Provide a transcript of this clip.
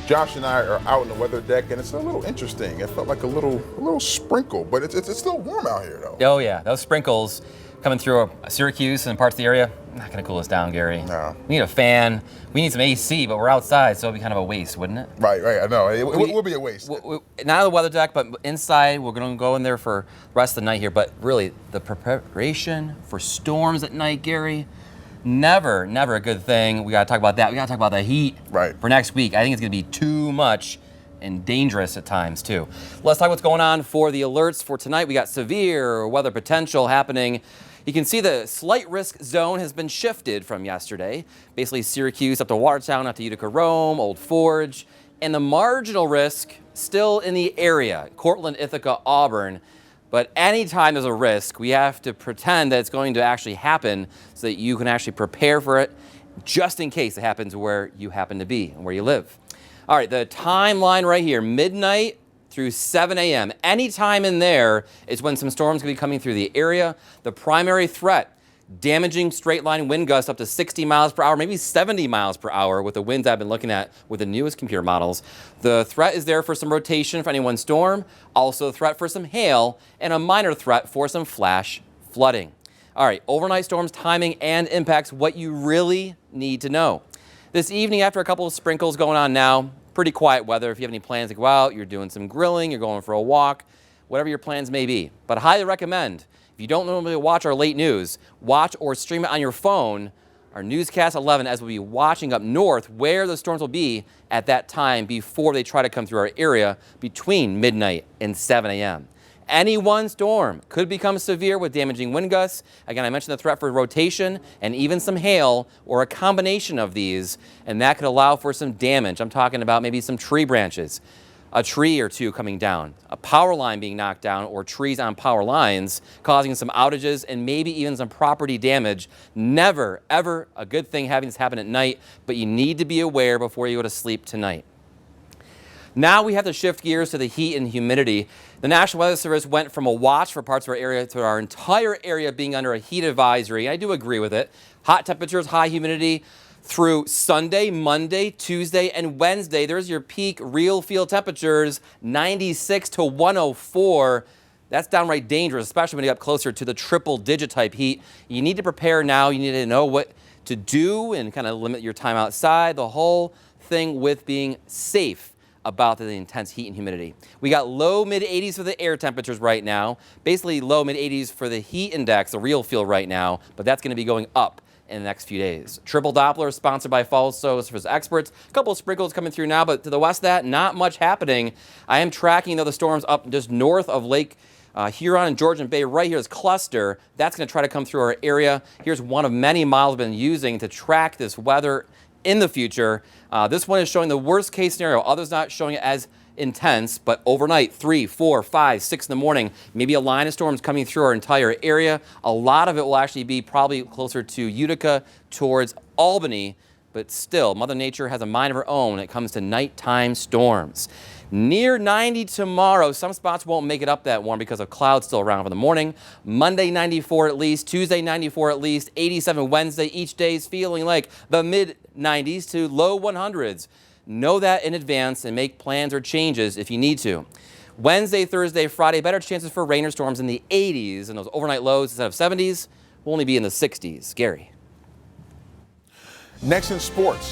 Josh and I are out on the weather deck, and it's a little interesting. It felt like a little sprinkle, but it's still warm out here, though. Oh yeah, those sprinkles coming through Syracuse and parts of the area, not gonna cool us down, Gary. No. We need a fan. We need some AC, but we're outside, so it'd be kind of a waste, wouldn't it? Right. I know. It would be a waste. Not on the weather deck, but inside. We're gonna go in there for the rest of the night here. But really, the preparation for storms at night, Gary, never a good thing. We gotta talk about that. We gotta talk about the heat for next week. I think it's gonna be too much and dangerous at times too. Let's talk what's going on for the alerts for tonight. We got severe weather potential happening. You can see the slight risk zone has been shifted from yesterday. Basically Syracuse up to Watertown, up to Utica, Rome, Old Forge, and the marginal risk still in the area, Cortland, Ithaca, Auburn. But anytime there's a risk, we have to pretend that it's going to actually happen so that you can actually prepare for it just in case it happens where you happen to be and where you live. All right, the timeline right here, midnight through 7 a.m. Any time in there is when some storms can be coming through the area. The primary threat, damaging straight line wind gusts up to 60 miles per hour, maybe 70 miles per hour with the winds I've been looking at with the newest computer models. The threat is there for some rotation for any one storm, also a threat for some hail, and a minor threat for some flash flooding. All right, overnight storms, timing, and impacts, what you really need to know. This evening, after a couple of sprinkles going on now, pretty quiet weather. If you have any plans to go out, you're doing some grilling, you're going for a walk, whatever your plans may be. But I highly recommend, if you don't normally watch our late news, watch or stream it on your phone, our Newscast 11, as we'll be watching up north where the storms will be at that time before they try to come through our area between midnight and 7 a.m. Any one storm could become severe with damaging wind gusts. Again, I mentioned the threat for rotation and even some hail or a combination of these, and that could allow for some damage. I'm talking about maybe some tree branches, a tree or two coming down, a power line being knocked down, or trees on power lines causing some outages and maybe even some property damage. Never, ever a good thing having this happen at night, but you need to be aware before you go to sleep tonight. Now we have to shift gears to the heat and humidity. The National Weather Service went from a watch for parts of our area to our entire area being under a heat advisory. I do agree with it. Hot temperatures, high humidity through Sunday, Monday, Tuesday, and Wednesday. There's your peak real field temperatures, 96 to 104. That's downright dangerous, especially when you get up closer to the triple-digit type heat. You need to prepare now. You need to know what to do and kind of limit your time outside. The whole thing with being safe about the intense heat and humidity. We got low mid 80s for the air temperatures right now, basically low mid 80s for the heat index, the real feel right now, but that's going to be going up in the next few days. Triple Doppler sponsored by Falso Surface Experts. A couple of sprinkles coming through now, but to the west of that, not much happening. I am tracking though the storms up just north of Lake Huron and Georgian Bay. Right here is cluster. That's going to try to come through our area. Here's one of many models I've been using to track this weather in the future. This one is showing the worst case scenario. Others not showing it as intense, but overnight, 3, 4, 5, 6 in the morning, maybe a line of storms coming through our entire area. A lot of it will actually be probably closer to Utica towards Albany, but still, Mother Nature has a mind of her own when it comes to nighttime storms. Near 90 tomorrow. Some spots won't make it up that warm because of clouds still around for the morning. Monday 94 at least, Tuesday 94 at least, 87 Wednesday. Each day is feeling like the mid 90s to low 100s. Know that in advance and make plans or changes if you need to. Wednesday, Thursday, Friday, better chances for rain or storms in the 80s, and those overnight lows instead of 70s will only be in the 60s. Gary. Next in sports.